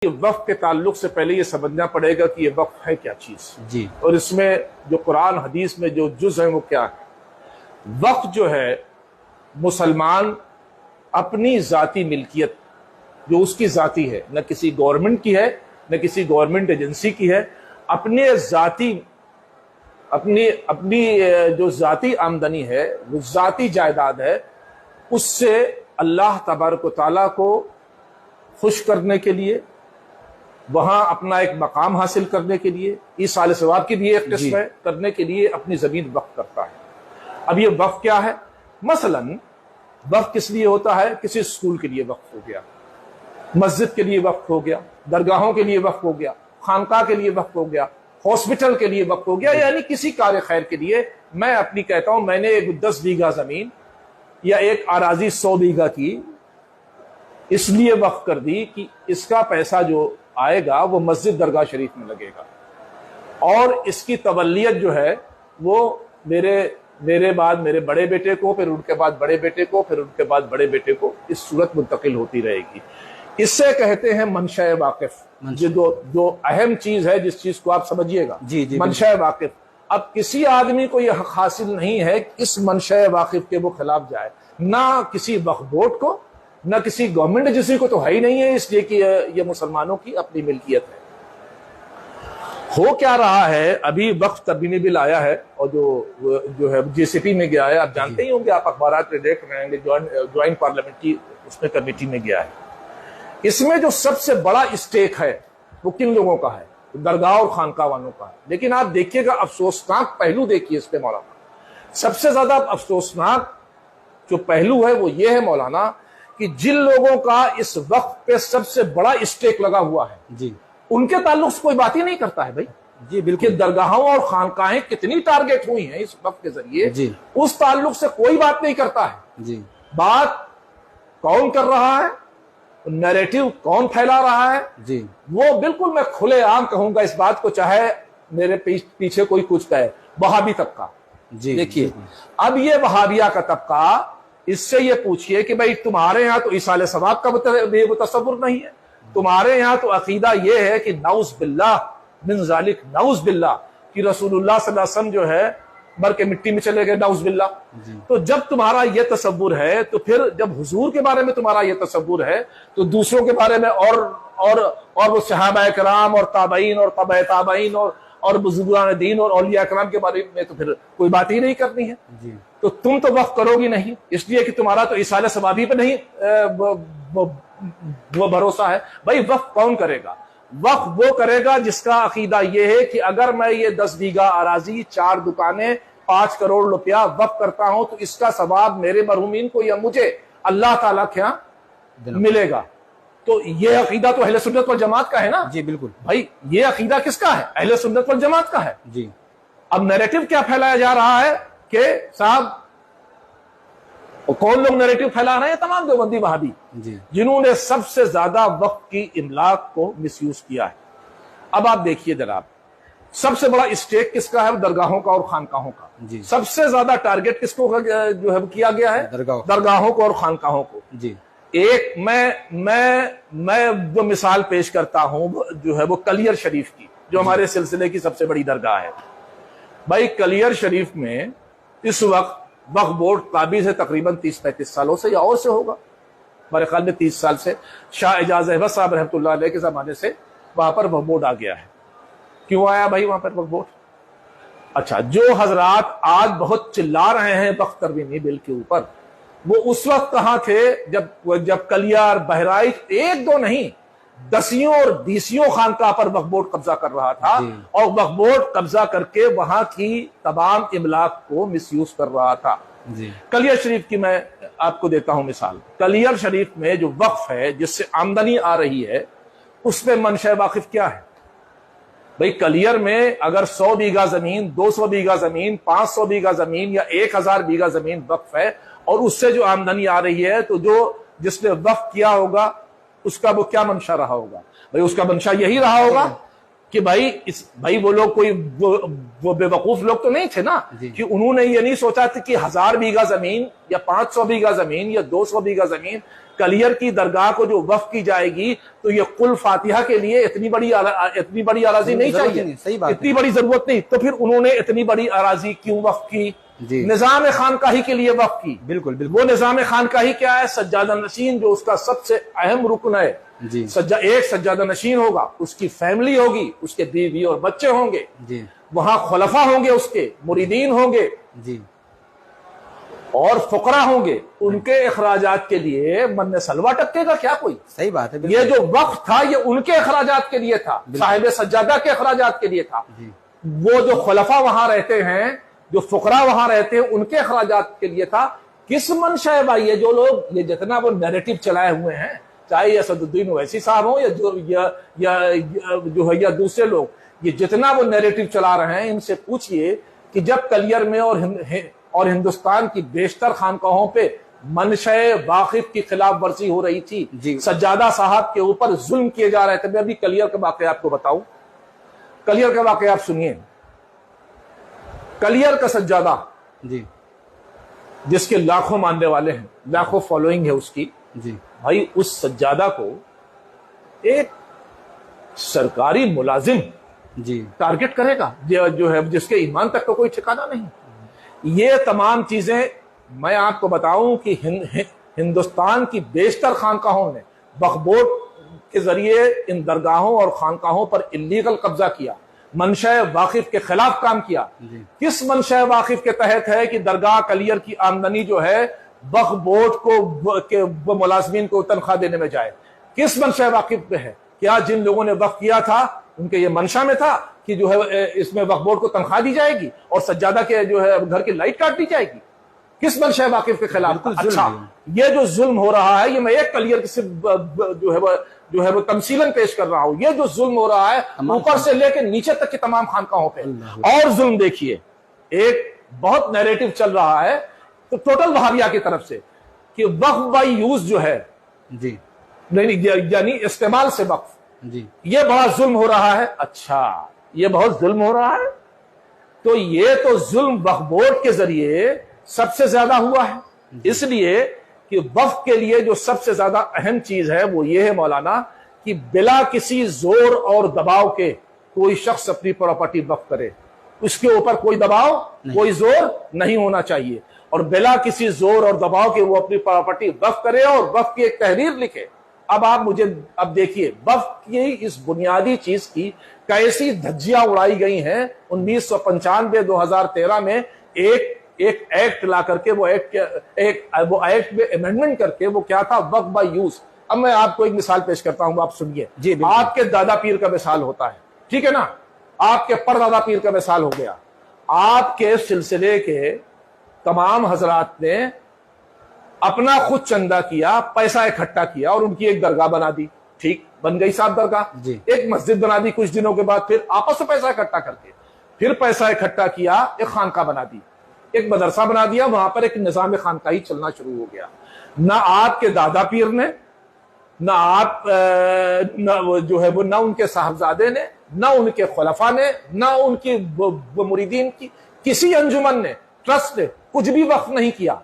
वक्फ के ताल्लुक से पहले ये समझना पड़ेगा कि ये वक्फ है क्या चीज जी, और इसमें जो कुरान हदीस में जो जुज है वो क्या है। वक्फ जो है मुसलमान अपनी जाती मिल्कियत जो उसकी जाती है, न किसी गवर्नमेंट की है न किसी गवर्नमेंट एजेंसी की है, अपने जाती अपनी अपनी जो जाती आमदनी है वो जाती जायदाद है, उससे अल्लाह तबारक व तआला को खुश करने के लिए, वहां अपना एक मकाम हासिल करने के लिए, ईसाल सवाब की भी एक किस्म है, करने के लिए अपनी जमीन वक्फ करता है। अब ये वक्फ क्या है? मसलन वक्फ किस लिए होता है? किसी स्कूल के लिए वक्फ हो गया, मस्जिद के लिए वक्फ हो गया, दरगाहों के लिए वक्फ हो गया, खानका के लिए वक्फ हो गया, हॉस्पिटल के लिए वक्फ हो गया, यानी किसी कार्य खैर के लिए। मैं अपनी कहता हूं मैंने एक 10 बीघा जमीन या एक आराजी 100 बीघा की इसलिए वक्फ कर दी कि इसका पैसा जो आएगा वो मस्जिद दरगाह शरीफ में लगेगा और इसकी तवल्लियत जो है वो मेरे बाद मेरे बड़े बेटे को, फिर उनके बाद बड़े बेटे को, फिर उनके बाद बड़े बेटे को इस सूरत मुंतकिल होती रहेगी। इससे कहते हैं मनशा वाकिफ। जो अहम चीज है, जिस चीज को आप समझिएगा, मनशा वाकिफ। अब किसी आदमी को यह हक हासिल नहीं है कि इस मनशा वाकिफ के वो खिलाफ जाए, ना किसी वक्फ बोर्ड को, ना किसी गवर्नमेंट एजेंसी को तो है ही नहीं है, इसलिए कि ये मुसलमानों की अपनी मिल्कियत है। हो क्या रहा है, अभी वक्फ तरमीमी बिल आया है और जो है जेसीपी में गया है, आप जानते ही होंगे, आप अखबारात में देख रहे होंगे, ज्वाइंट पार्लियामेंट्री उसमें कमेटी में गया है। इसमें जो सबसे बड़ा स्टेक है वो किन लोगों का है? दरगाह और खानका वालों का है। लेकिन आप देखिएगा, अफसोसनाक पहलू देखिए इस पे मौलाना, सबसे ज्यादा अफसोसनाक जो पहलू है वो ये है मौलाना कि जिन लोगों का इस वक्त पे सबसे बड़ा स्टेक लगा हुआ है जी, उनके ताल्लुक से कोई बात ही नहीं करता है भाई। जी बिल्कुल। दरगाहों और खानकाहें कितनी टारगेट हुई हैं इस वक्त के जरिए जी, उस ताल्लुक से कोई बात नहीं करता है। जी, बात कौन कर रहा है, नैरेटिव कौन फैला रहा है, जी, वो बिल्कुल मैं खुलेआम कहूंगा इस बात को, चाहे मेरे पीछे कोई कुछ कहे, वहाबी तबका। जी, देखिए, अब ये वहाबिया का तबका, इससे ये पूछिए कि भाई तुम्हारे यहां तो इसाले सवाब का तसव्वुर नहीं है, तुम्हारे यहां तो अकीदा ये है कि नऊज बिल्लाह मिन ज़ालिक, नऊज बिल्लाह कि रसूलुल्लाह सल्लल्लाहु अलैहि वसल्लम जो है मर के मिट्टी में चले गए, नऊज बिल्लाह। तो जब तुम्हारा ये तसव्वुर है, तो फिर जब हुजूर के बारे में तुम्हारा ये तसव्वुर है, तो दूसरों के बारे में और वो सहाबा कराम और ताबईन और तबे ताबईन और बुजुर्गान दीन और औलिया कराम के बारे में तो फिर कोई बात ही नहीं करनी है। जी, तो तुम तो वक्फ करोगी नहीं, इसलिए कि तुम्हारा तो इसाले सवाबी पे नहीं वो भरोसा है। भाई वक्फ कौन करेगा? वक्फ वो करेगा जिसका अकीदा ये है कि अगर मैं ये 10 बीघा अराजी, 4 दुकानें, 5 करोड़ रुपया वक्फ करता हूं तो इसका सवाब मेरे मरहूमीन को या मुझे अल्लाह ताला के यहां मिलेगा। तो ये अकीदा तो अहले सुन्नत वल जमात का है ना। जी बिल्कुल। भाई ये अकीदा किसका है? अहले सुन्नत वल जमात का है। जी, अब नैरेटिव क्या फैलाया जा रहा है कि साहब, कौन लोग नैरेटिव फैला रहे हैं? तमाम देवबंदी वहाबी, जिन्होंने सबसे ज्यादा वक्त की इमलाक को मिसयूज किया है। अब आप देखिए जनाब, सबसे बड़ा स्टेक किसका है? दरगाहों का और खानकाहों का। जी, सबसे ज्यादा टारगेट किसको जो है किया गया है? दरगाहों को और खानकाहों को। जी, एक मैं जो मिसाल पेश करता हूं जो है वो कलियर शरीफ की, जो हमारे सिलसिले की सबसे बड़ी दरगाह है। भाई कलियर शरीफ में इस वक्त वक्फ बोर्ड काबिज है तकरीबन 30-35 सालों से या और से होगा, हमारे ख्याल में 30 साल से। शाह एजाज अहमद साहब रहमतुल्लाह अलैह के जमाने से वहां पर वक्फ बोर्ड आ गया है। क्यों आया भाई वहां पर वक्फ बोर्ड? अच्छा, जो हजरात आज बहुत चिल्ला रहे हैं वक्फ तरमीमी बिल के ऊपर, वो उस वक्त कहां थे जब कलियार, बहराइच, एक दो नहीं दसियों और बीसियों खानकाह पर वक्फ बोर्ड कब्जा कर रहा था और वक्फ बोर्ड कब्जा करके वहां की तमाम इमलाक को मिसयूज कर रहा था। कलियर शरीफ की मैं आपको देता हूं मिसाल। कलियर शरीफ में जो वक्फ है, जिससे आमदनी आ रही है, उसमें मनशा वाकिफ क्या है? भाई कलियर में अगर 100 बीघा जमीन, 200 बीघा जमीन, 500 बीघा जमीन या 1000 बीघा जमीन वक्फ है और उससे जो आमदनी आ रही है, तो जो जिसने वक्फ किया होगा उसका वो क्या मंशा रहा होगा? भाई उसका मंशा यही रहा होगा कि भाई वो लोग कोई वो बेवकूफ लोग तो नहीं थे ना कि उन्होंने ये नहीं सोचा था कि 1000 बीघा जमीन या 500 बीघा जमीन या 200 बीघा जमीन कलियर की दरगाह को जो वक्फ की जाएगी तो ये कुल फातिहा के लिए इतनी बड़ी अराजी नहीं चाहिए, सही बात, इतनी बड़ी जरूरत नहीं। तो फिर उन्होंने इतनी बड़ी अराजी क्यों वक्फ की? निजाम खानकाही के लिए वक्फ की। बिल्कुल बिल्कुल। वो निजाम खानकाही क्या है? सज्जादा नशीन जो उसका सबसे अहम रुकन है जी। एक सज्जादा नशीन होगा, उसकी फैमिली होगी, उसके बीवी और बच्चे होंगे जी। वहां खुलफा होंगे, उसके मुरीदीन होंगे जी, और फुकरा होंगे। उनके अखराजात के लिए मन्ने सलवा टपकेगा क्या कोई? सही बात है। ये जो वक्फ था ये उनके अखराजात के लिए था, साहिब सज्जादा के अखराजात के लिए था। वो जो खुलफा वहां रहते हैं, जो फुकरा वहां रहते हैं, उनके अखराजात के लिए था। किस मंशा है भाई? ये जो लोग ये जितना वो नैरेटिव चलाए हुए हैं, चाहे असदुद्दीन ओवैसी साहब हो या दूसरे लोग, ये जितना वो नैरेटिव चला रहे हैं, इनसे पूछिए कि जब कलियर में और हिंदुस्तान की बेशतर खानकाहों पे मनशे वाकिफ की खिलाफ वर्जी हो रही थी, सज्जादा साहब के ऊपर जुल्म किए जा रहे थे। मैं अभी कलियर के वाकया आपको बताऊं, कलियर का वाकया आप सुनिए। कलियर का सज्जादा जी, जिसके लाखों मानने वाले हैं, लाखों फॉलोइंग है उसकी जी, भाई उस सज्जादा को एक सरकारी मुलाजिम जी टारगेट करेगा जो है, जिसके ईमान तक का कोई ठिकाना नहीं। ये तमाम चीजें मैं आपको बताऊं कि हिंदुस्तान की बेशतर खानकाहों ने वक्फ बोर्ड के जरिए इन दरगाहों और खानकाहों पर इल्लीगल कब्जा किया, मनशा वाकिफ के खिलाफ काम किया। किस मनशा वाकिफ के तहत है कि दरगाह कलियर की आमदनी जो है वक्फ बोर्ड को मुलाजमीन को तनख्वाह देने में जाए? किस मनशा वाकिफ पे है? क्या जिन लोगों ने वक्फ किया था उनके ये मंशा में था कि जो है इसमें वक्फ बोर्ड को तनख्वाह दी जाएगी और सज्जादा के जो है घर की लाइट काट दी जाएगी? किस मंशा वाकिफ के खिलाफ? अच्छा, ये जो जुल्म हो रहा है, ये मैं एक कलियर की सिर्फ जो है वो तमसीलन पेश कर रहा हूं। ये जो जुल्म हो रहा है ऊपर से लेकर नीचे तक की तमाम खानकाहों पे। और जुल्म देखिए, एक बहुत नैरेटिव चल रहा है तो टोटल वहाबिया की तरफ से कि वक्फ बाई यूज जो है जी, यानी इस्तेमाल से वक्फ जी, ये बड़ा जुल्म हो रहा है। अच्छा, ये बहुत जुल्म हो रहा है, तो ये तो जुल्म वक्फ बोर्ड के जरिए सबसे ज्यादा हुआ है। इसलिए कि वक्फ के लिए जो सबसे ज्यादा अहम चीज है वो ये है मौलाना कि बिला किसी जोर और दबाव के कोई शख्स अपनी प्रॉपर्टी वक्फ करे, उसके ऊपर कोई दबाव कोई जोर नहीं होना चाहिए, और बिला किसी जोर और दबाव के वो अपनी प्रॉपर्टी वक्फ करे और वक्फ की एक तहरीर लिखे। अब आप मुझे अब देखिए, वक्फ की इस बुनियादी चीज की कैसी धज्जियां उड़ाई गई हैं। 1995-2013 में एक एक्ट ला करके वो एक्ट में अमेंडमेंट करके वो क्या था, वक्फ बाय यूज। अब मैं आपको एक मिसाल पेश करता हूं, आप सुनिए। आपके दादा पीर का मिसाल होता है, ठीक है ना, आपके परदादा पीर का मिसाल हो गया। आपके सिलसिले के तमाम हजरात ने अपना खुद चंदा किया, पैसा इकट्ठा किया और उनकी एक दरगाह बना दी। ठीक, बन गई साहब दरगाह, एक मस्जिद बना दी। कुछ दिनों के बाद फिर आपस में पैसा इकट्ठा करके फिर पैसा इकट्ठा किया, एक खानका बना दी, एक मदरसा बना दिया, वहां पर एक निजाम खानकाही चलना शुरू हो गया। ना आपके दादा पीर ने, ना आप जो है वो, ना उनके साहबजादे ने, ना उनके खुलफा ने, ना उनकी मुरीदीन की किसी अंजुमन ने, ट्रस्ट ने कुछ भी वक्फ नहीं किया।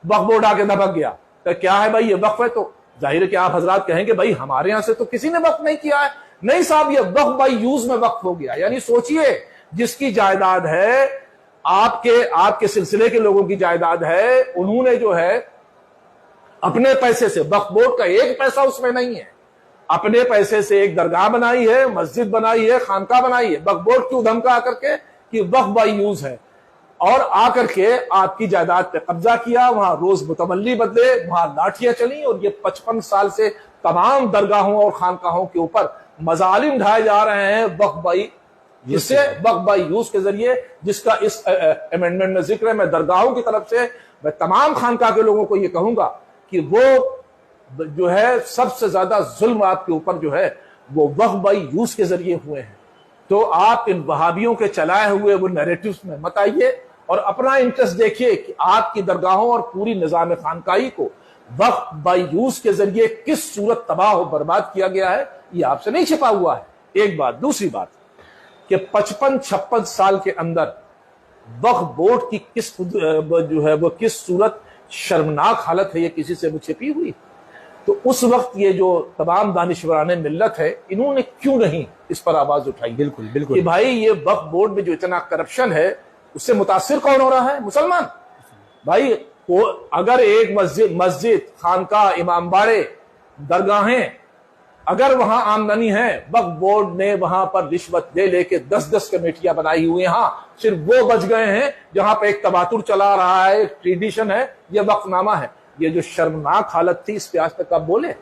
वक्फ बोर्ड आके दबक गया। तो क्या है भाई, ये वक्फ है? तो जाहिर है कि आप हजरात कहेंगे भाई हमारे यहां से तो किसी ने वक्फ नहीं किया है। नहीं साहब, ये वक्फ बाई यूज में वक्फ हो गया। यानी सोचिए, जिसकी जायदाद है, आपके सिलसिले के लोगों की जायदाद है, उन्होंने जो है अपने पैसे से, वक्फ बोर्ड का एक पैसा उसमें नहीं है, अपने पैसे से एक दरगाह बनाई है, मस्जिद बनाई है, खानका बनाई है। वक्फ बोर्ड क्यों धमका आकर के कि वक्फ बाई यूज है, और आकर के आपकी जायदाद पे कब्जा किया। वहां रोज मुतवल्ली बदले, वहां लाठियां चली, और ये 55 साल से तमाम दरगाहों और खानकाहों के ऊपर मजालिम ढाए जा रहे हैं वक्फ बाई, जिससे वक्फ बाई यूज के जरिए, जिसका इस अमेंडमेंट में जिक्र है। मैं दरगाहों की तरफ से मैं तमाम खानका के लोगों को यह कहूंगा कि वो जो है सबसे ज्यादा जुल्म आपके ऊपर जो है वो वक्फ बाई यूज के जरिए हुए हैं। तो आप इन वहाबियों के चलाए हुए वो नैरेटिव्स में मत आइए और अपना इंटरेस्ट देखिए कि आपकी दरगाहों और पूरी निजाम खानकाही को वक्फ बाई यूज के जरिए किस सूरत तबाह और बर्बाद किया गया है, ये आपसे नहीं छिपा हुआ है। एक बात। दूसरी बात कि 55-56 साल के अंदर वक्फ बोर्ड की किस जो है वो किस सूरत शर्मनाक हालत है, ये किसी से वो छिपी हुई। तो उस वक्त ये जो तमाम दानिशवरान मिल्लत है, इन्होंने क्यों नहीं इस पर आवाज उठाई? बिल्कुल बिल्कुल कि भाई ये वक्फ बोर्ड में जो इतना करप्शन है, उससे मुतासिर कौन हो रहा है? मुसलमान। भाई अगर एक मस्जिद, खानका, इमामबाड़े, दरगाहें, अगर वहां आमदनी है, वक्फ बोर्ड ने वहां पर रिश्वत दे लेके 10-10 कमेटियां बनाई हुई हैं। हाँ, सिर्फ वो बच गए हैं जहां पर एक तबातुर चला रहा है, एक ट्रेडिशन है, ये वक्फनामा है। ये जो शर्मनाक हालत थी, इस पे आज तक आप बोले?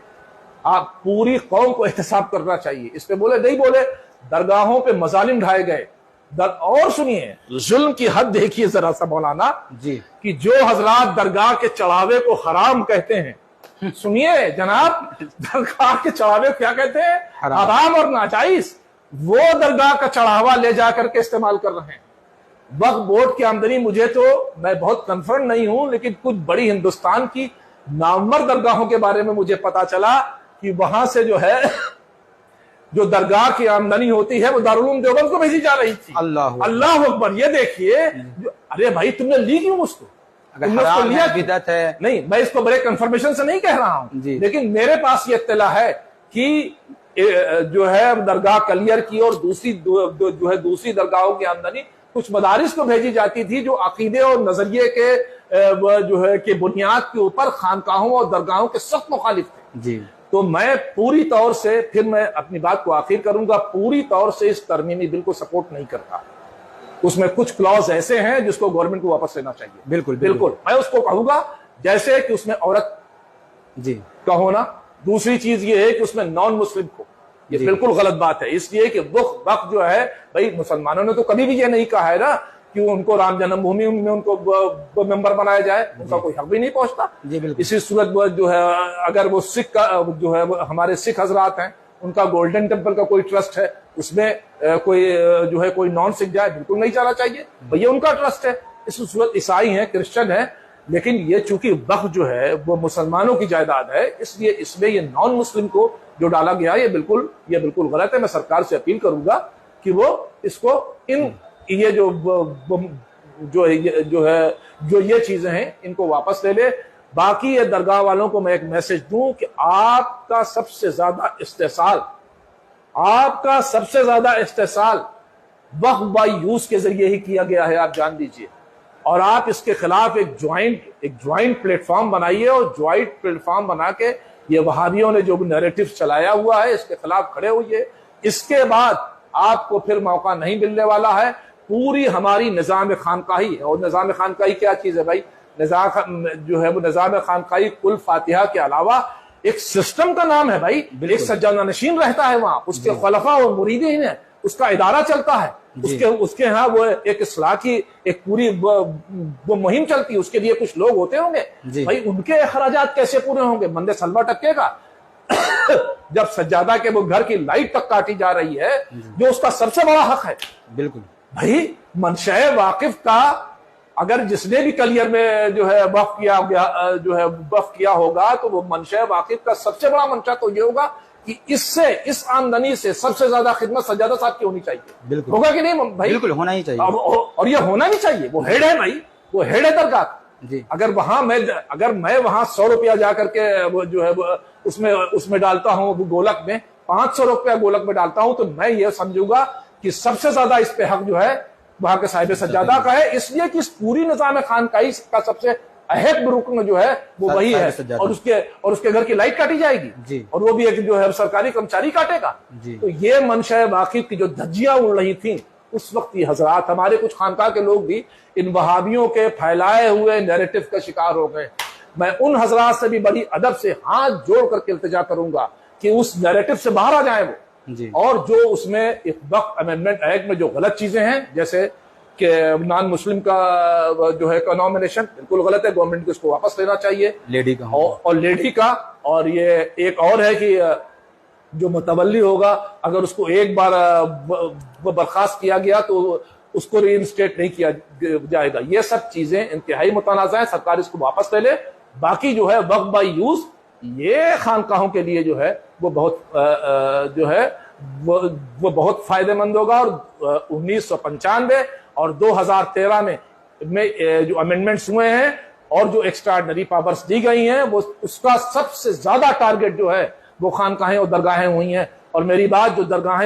आप पूरी कौम को एहतसाब करना चाहिए, इस पे बोले? नहीं बोले। दरगाहों पे मजालिम ढाए गए। और सुनिए, जुल्म की हद देखिए जरा सा मौलाना जी, कि जो हजरात दरगाह के चढ़ावे को हराम कहते हैं, सुनिए जनाब, दरगाह के चढ़ावे क्या कहते हैं? हराम और नाजायज। वो दरगाह का चढ़ावा ले जाकर के इस्तेमाल कर रहे हैं। वक्फ बोर्ड की आमदनी, मुझे तो, मैं बहुत कंफर्म नहीं हूं, लेकिन कुछ बड़ी हिंदुस्तान की नामवर दरगाहों के बारे में मुझे पता चला कि वहां से जो है, जो दरगाह की आमदनी होती है, वो दारुल उलूम देवबंद को भेजी जा रही थी। अल्लाह अकबर। ये देखिए, अरे भाई तुमने ली क्यों उसको? तुमने लिया बिदअत है? नहीं, मैं इसको बड़े कंफर्मेशन से नहीं कह रहा हूं, लेकिन मेरे पास ये इत्तला है कि जो है दरगाह कलियर की और दूसरी जो है दूसरी दरगाहों की आमदनी कुछ मदारिस को भेजी जाती थी, जो अकीदे और नजरिए के जो है कि बुनियाद के ऊपर खानकाहों और दरगाहों के सख्त मुखालिफ थे जी। तो मैं पूरी तौर से, फिर मैं अपनी बात को आखिर करूंगा, पूरी तौर से इस तरमीमी बिल को सपोर्ट नहीं करता। उसमें कुछ क्लॉज ऐसे हैं जिसको गवर्नमेंट को वापस लेना चाहिए। बिल्कुल बिल्कुल मैं उसको कहूंगा, जैसे कि उसमें औरत जी का होना। दूसरी चीज ये है कि उसमें नॉन मुस्लिम को, ये बिल्कुल गलत बात है, इसलिए कि वक्त जो है, भाई मुसलमानों ने तो कभी भी ये नहीं कहा है ना कि उनको राम जन्मभूमि में उनको मेंबर बनाया जाए, उनका कोई हक भी नहीं पहुंचता। इसी सूरत जो है, अगर वो सिख का जो है, हमारे सिख हजरात हैं, उनका गोल्डन टेम्पल का कोई ट्रस्ट है, उसमें कोई जो है कोई नॉन सिख जाए, बिल्कुल नहीं जाना चाहिए, भैया उनका ट्रस्ट है। इस सूरत ईसाई है, क्रिश्चियन है, लेकिन ये चूंकि वक्फ जो है वो मुसलमानों की जायदाद है, इसलिए इसमें ये नॉन मुस्लिम को जो डाला गया ये बिल्कुल गलत है। मैं सरकार से अपील करूंगा कि वो इसको ये जो ये चीजें हैं इनको वापस ले ले। बाकी ये दरगाह वालों को मैं एक मैसेज दूं कि आपका सबसे ज्यादा इस्तेसाल वक्फ बाय यूज के जरिए ही किया गया है, आप जान लीजिए। और आप इसके खिलाफ एक ज्वाइंट प्लेटफॉर्म बनाइए, और ज्वाइंट प्लेटफॉर्म बना के ये वहाबियों ने जो नैरेटिव चलाया हुआ है इसके खिलाफ खड़े होइए। इसके बाद आपको फिर मौका नहीं मिलने वाला है। पूरी हमारी निजाम खानकाही, और निजाम खानकाही क्या चीज है भाई? जो है वो निजाम खानकाही कुल फातिहा के अलावा एक सिस्टम का नाम है भाई। एक सज्जादा नशीन रहता है वहां, उसके खलफा और मुरीदीन है, उसका इदारा चलता है, उसके यहाँ वो एक इस्लाह की एक पूरी वो मुहिम चलती है, उसके लिए कुछ लोग होते होंगे भाई, उनके अखराजात कैसे पूरे होंगे? मंदे सलवा टकेगा जब सज्जादा के वो घर की लाइट तक काटी जा रही है, जो उसका सबसे बड़ा हक है। बिल्कुल भाई, मंशा वाकिफ का अगर जिसने भी कलियर में जो है वक्फ किया होगा, तो वो मंशा वाकिफ का सबसे बड़ा मंशा तो ये होगा कि इस आमदनी से सबसे ज्यादा खिदमत सज्जादा साहब की होनी चाहिए। बिल्कुल होगा कि नहीं भाई? बिल्कुल होना ही चाहिए, और ये होना भी चाहिए। वो हेड है भाई, वो हेड है दरगाह जी। अगर मैं वहां 100 रुपया जाकर के वो जो है उसमें डालता हूँ, गोलक में 500 रुपया गोलक में डालता हूं, तो मैं ये समझूंगा कि सबसे ज्यादा इस पे हक जो है वहां के साहिब सज्जादा का है, इसलिए कि इस पूरी निजाम खानकाही का सबसे अहम रुकन जो है वो वही है। और उसके घर की लाइट काटी जाएगी जी, और वो भी एक जो है सरकारी कर्मचारी काटेगा जी। तो ये मंशा वाकिफ की जो धज्जियां उड़ रही थी उस वक्त, ये हजरात, हमारे कुछ खानका के लोग भी इन वहाबियों के फैलाए हुए नैरेटिव का शिकार हो गए। मैं उन हजरात से भी बड़ी अदब से हाथ जोड़ करके इल्तिजा करूंगा कि उस नैरेटिव से बाहर आ जाए वो जी। और जो उसमें एक वक्फ अमेंडमेंट एक्ट में जो गलत चीजें हैं, जैसे कि नॉन मुस्लिम का जो है नॉमिनेशन, बिल्कुल गलत है, गवर्नमेंट को इसको वापस लेना चाहिए, लेडी का और लेडी का। और ये एक और है कि जो मुतवल्ली होगा, अगर उसको एक बार बर्खास्त किया गया तो उसको रीइंस्टेट नहीं किया जाएगा। ये सब चीजें इंतहाई मुतनाज़ा है, सरकार इसको वापस ले ले। बाकी जो है वक्फ बाय यूज, ये खानकाहों के लिए जो है वो बहुत फायदेमंद होगा। और 1995 और 2013 में जो अमेंडमेंट्स हुए हैं और जो एक्स्ट्राऑर्डिनरी पावर्स दी गई हैं वो उसका सबसे ज्यादा टारगेट जो है वो खानकाहें और दरगाहें हुई हैं। और मेरी बात जो दरगाहें